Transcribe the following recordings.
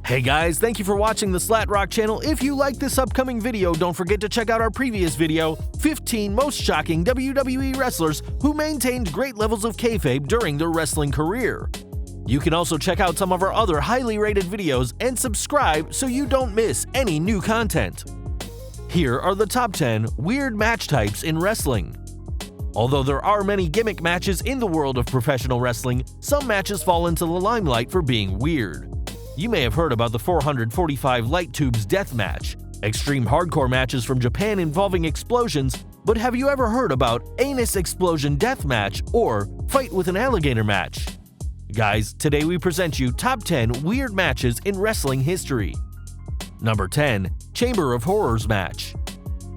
Hey guys, thank you for watching the SlatRock channel. If you like this upcoming video, don't forget to check out our previous video, 15 Most Shocking WWE Wrestlers Who Maintained Great Levels of Kayfabe During Their Wrestling Career. You can also check out some of our other highly rated videos and subscribe so you don't miss any new content. Here are the top 10 weird match types in wrestling. Although there are many gimmick matches in the world of professional wrestling, some matches fall into the limelight for being weird. You may have heard about the 445 light tubes deathmatch, extreme hardcore matches from Japan involving explosions, but have you ever heard about anus explosion deathmatch or fight with an alligator match? Guys, today we present you top 10 weird matches in wrestling history. Number 10. Chamber of Horrors match.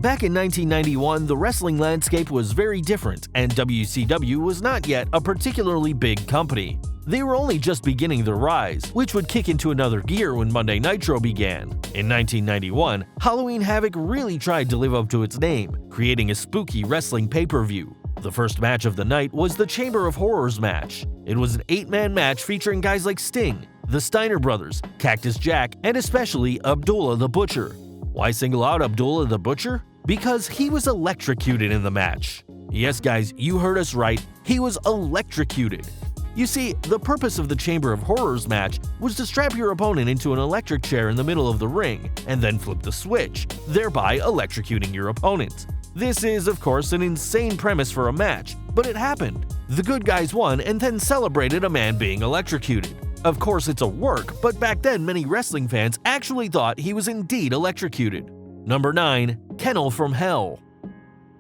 Back in 1991, the wrestling landscape was very different, and WCW was not yet a particularly big company. They were only just beginning their rise, which would kick into another gear when Monday Nitro began. In 1991, Halloween Havoc really tried to live up to its name, creating a spooky wrestling pay-per-view. The first match of the night was the Chamber of Horrors match. It was an 8-man match featuring guys like Sting, the Steiner Brothers, Cactus Jack, and especially Abdullah the Butcher. Why single out Abdullah the Butcher? Because he was electrocuted in the match. Yes guys, you heard us right, he was electrocuted. You see, the purpose of the Chamber of Horrors match was to strap your opponent into an electric chair in the middle of the ring and then flip the switch, thereby electrocuting your opponent. This is, of course, an insane premise for a match, but it happened. The good guys won and then celebrated a man being electrocuted. Of course, it's a work, but back then many wrestling fans actually thought he was indeed electrocuted. Number 9. Kennel from Hell.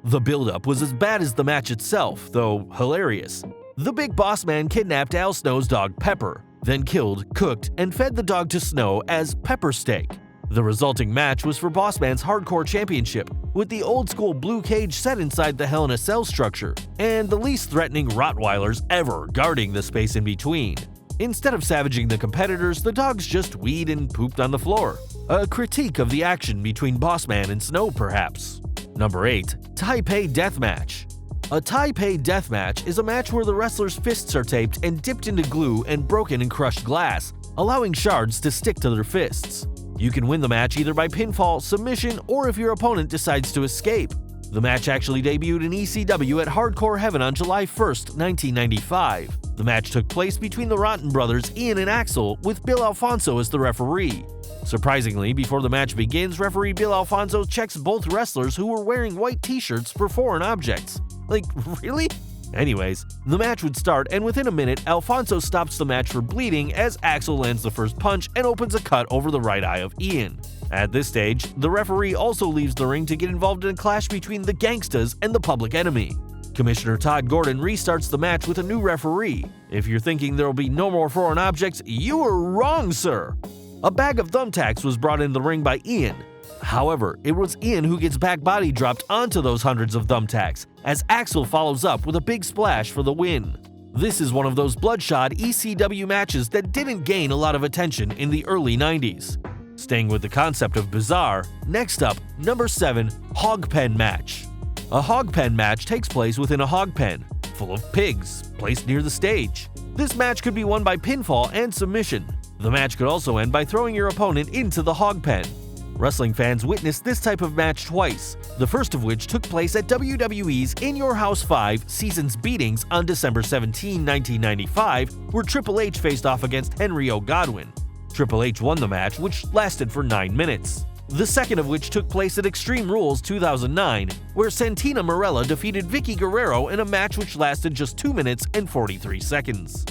The build-up was as bad as the match itself, though hilarious. The Big Boss Man kidnapped Al Snow's dog Pepper, then killed, cooked, and fed the dog to Snow as pepper steak. The resulting match was for Boss Man's Hardcore Championship, with the old-school blue cage set inside the Hell in a Cell structure, and the least threatening Rottweilers ever guarding the space in between. Instead of savaging the competitors, the dogs just weed and pooped on the floor. A critique of the action between Boss Man and Snow, perhaps. Number 8. Taipei Deathmatch. A Taipei deathmatch is a match where the wrestlers' fists are taped and dipped into glue and broken and crushed glass, allowing shards to stick to their fists. You can win the match either by pinfall, submission, or if your opponent decides to escape. The match actually debuted in ECW at Hardcore Heaven on July 1st, 1995. The match took place between the Rotten brothers Ian and Axel, with Bill Alfonso as the referee. Surprisingly, before the match begins, referee Bill Alfonso checks both wrestlers who were wearing white t-shirts for foreign objects. Like, really? Anyways, the match would start, and within a minute, Alfonso stops the match for bleeding as Axel lands the first punch and opens a cut over the right eye of Ian. At this stage, the referee also leaves the ring to get involved in a clash between the Gangstas and the Public Enemy. Commissioner Todd Gordon restarts the match with a new referee. If you're thinking there will be no more foreign objects, you are wrong, sir! A bag of thumbtacks was brought in the ring by Ian. However, it was Ian who gets back body dropped onto those hundreds of thumbtacks, as Axel follows up with a big splash for the win. This is one of those bloodshot ECW matches that didn't gain a lot of attention in the early 90s. Staying with the concept of bizarre, next up, number 7, Hog Pen Match. A hog pen match takes place within a hog pen, full of pigs, placed near the stage. This match could be won by pinfall and submission. The match could also end by throwing your opponent into the hog pen. Wrestling fans witnessed this type of match twice, the first of which took place at WWE's In Your House 5 Seasons Beatings on December 17, 1995, where Triple H faced off against Henry O. Godwin. Triple H won the match, which lasted for 9 minutes. The second of which took place at Extreme Rules 2009, where Santina Marella defeated Vicky Guerrero in a match which lasted just 2 minutes and 43 seconds.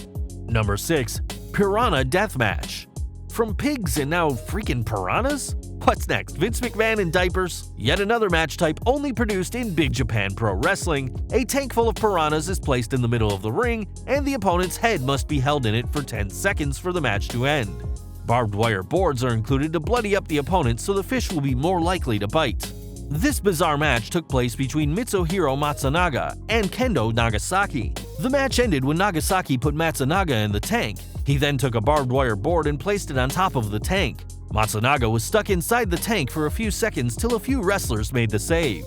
Number 6. Piranha Deathmatch. From pigs and now freaking piranhas? What's next? Vince McMahon in diapers? Yet another match type only produced in Big Japan Pro Wrestling. A tank full of piranhas is placed in the middle of the ring, and the opponent's head must be held in it for 10 seconds for the match to end. Barbed wire boards are included to bloody up the opponent so the fish will be more likely to bite. This bizarre match took place between Mitsuhiro Matsunaga and Kendo Nagasaki. The match ended when Nagasaki put Matsunaga in the tank. He then took a barbed wire board and placed it on top of the tank. Matsunaga was stuck inside the tank for a few seconds till a few wrestlers made the save.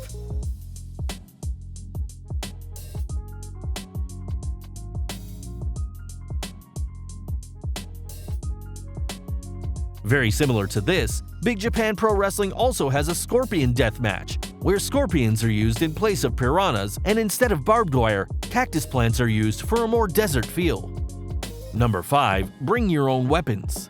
Very similar to this, Big Japan Pro Wrestling also has a scorpion death match, where scorpions are used in place of piranhas, and instead of barbed wire, cactus plants are used for a more desert feel. Number 5. Bring your own weapons.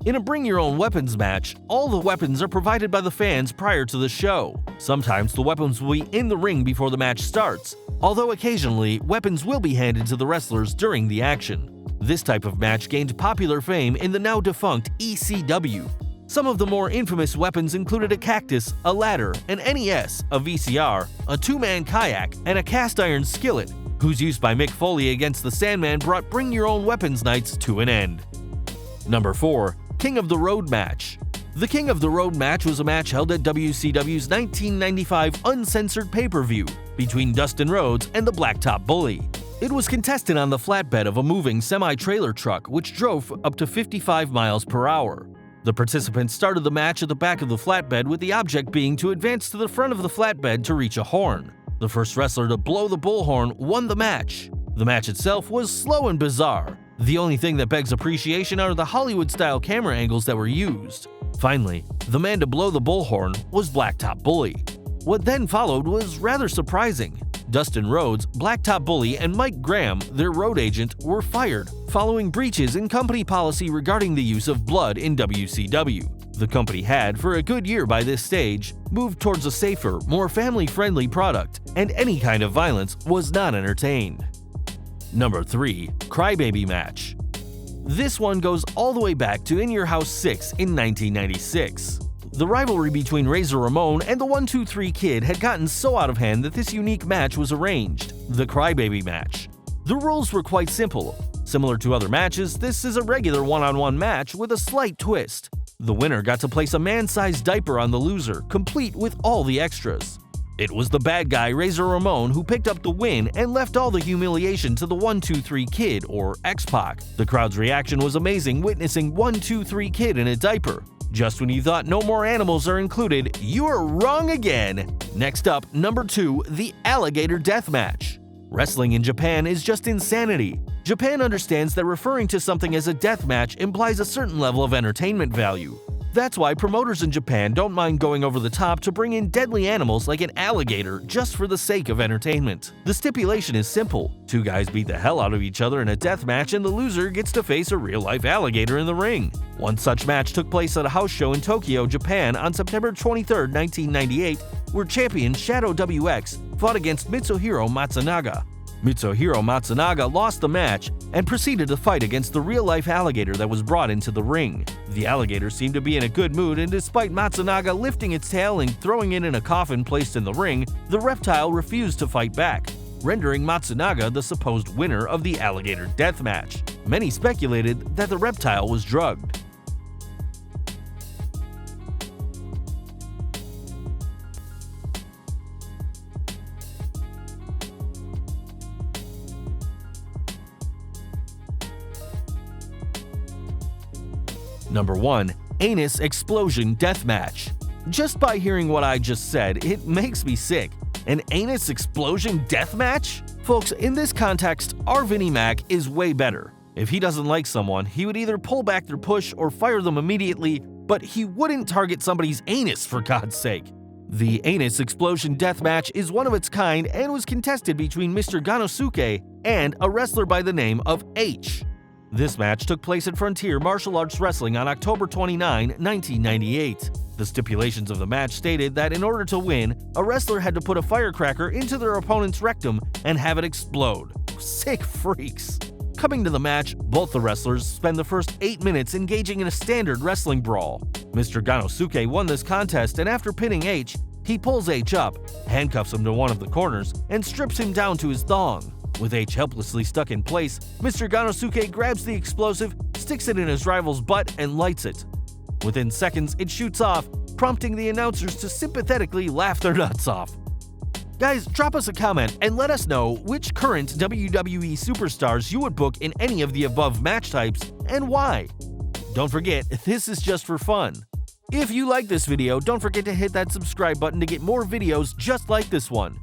In a bring your own weapons match, all the weapons are provided by the fans prior to the show. Sometimes the weapons will be in the ring before the match starts, although occasionally weapons will be handed to the wrestlers during the action. This type of match gained popular fame in the now defunct ECW. Some of the more infamous weapons included a cactus, a ladder, an NES, a VCR, a two-man kayak, and a cast-iron skillet, whose use by Mick Foley against the Sandman brought Bring Your Own Weapons nights to an end. Number 4. King of the Road match. The King of the Road match was a match held at WCW's 1995 uncensored pay-per-view between Dustin Rhodes and the Blacktop Bully. It was contested on the flatbed of a moving semi-trailer truck which drove up to 55 miles per hour. The participants started the match at the back of the flatbed with the object being to advance to the front of the flatbed to reach a horn. The first wrestler to blow the bullhorn won the match. The match itself was slow and bizarre. The only thing that begs appreciation are the Hollywood-style camera angles that were used. Finally, the man to blow the bullhorn was Blacktop Bully. What then followed was rather surprising. Dustin Rhodes, Blacktop Bully, and Mike Graham, their road agent, were fired following breaches in company policy regarding the use of blood in WCW. The company had, for a good year by this stage, moved towards a safer, more family-friendly product, and any kind of violence was not entertained. Number 3. Crybaby match. This one goes all the way back to In Your House 6 in 1996. The rivalry between Razor Ramon and the 1-2-3 Kid had gotten so out of hand that this unique match was arranged, the Crybaby match. The rules were quite simple. Similar to other matches, this is a regular one-on-one match with a slight twist. The winner got to place a man-sized diaper on the loser, complete with all the extras. It was the bad guy Razor Ramon who picked up the win and left all the humiliation to the 1-2-3 Kid, or X-Pac. The crowd's reaction was amazing, witnessing 1-2-3 Kid in a diaper. Just when you thought no more animals are included, you are wrong again! Next up, number 2, the alligator death match. Wrestling in Japan is just insanity. Japan understands that referring to something as a death match implies a certain level of entertainment value. That's why promoters in Japan don't mind going over the top to bring in deadly animals like an alligator just for the sake of entertainment. The stipulation is simple. 2 guys beat the hell out of each other in a death match and the loser gets to face a real-life alligator in the ring. One such match took place at a house show in Tokyo, Japan on September 23, 1998, where champion Shadow WX fought against Mitsuhiro Matsunaga. Mitsuhiro Matsunaga lost the match and proceeded to fight against the real-life alligator that was brought into the ring. The alligator seemed to be in a good mood, and despite Matsunaga lifting its tail and throwing it in a coffin placed in the ring, the reptile refused to fight back, rendering Matsunaga the supposed winner of the alligator death match. Many speculated that the reptile was drugged. Number 1. Anus Explosion Deathmatch. Just by hearing what I just said, it makes me sick. An anus explosion deathmatch? Folks, in this context, our Vinnie Mac is way better. If he doesn't like someone, he would either pull back their push or fire them immediately, but he wouldn't target somebody's anus for God's sake. The Anus Explosion Deathmatch is one of its kind and was contested between Mr. Ganosuke and a wrestler by the name of H. This match took place at Frontier Martial Arts Wrestling on October 29, 1998. The stipulations of the match stated that in order to win, a wrestler had to put a firecracker into their opponent's rectum and have it explode. Sick freaks! Coming to the match, both the wrestlers spend the first 8 minutes engaging in a standard wrestling brawl. Mr. Ganosuke won this contest, and after pinning H, he pulls H up, handcuffs him to one of the corners, and strips him down to his thong. With H helplessly stuck in place, Mr. Ganosuke grabs the explosive, sticks it in his rival's butt, and lights it. Within seconds, it shoots off, prompting the announcers to sympathetically laugh their nuts off. Guys, drop us a comment and let us know which current WWE superstars you would book in any of the above match types and why. Don't forget, this is just for fun. If you like this video, don't forget to hit that subscribe button to get more videos just like this one.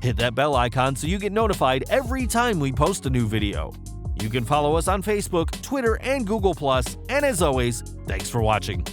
Hit that bell icon so you get notified every time we post a new video. You can follow us on Facebook, Twitter, and Google+, and as always, thanks for watching.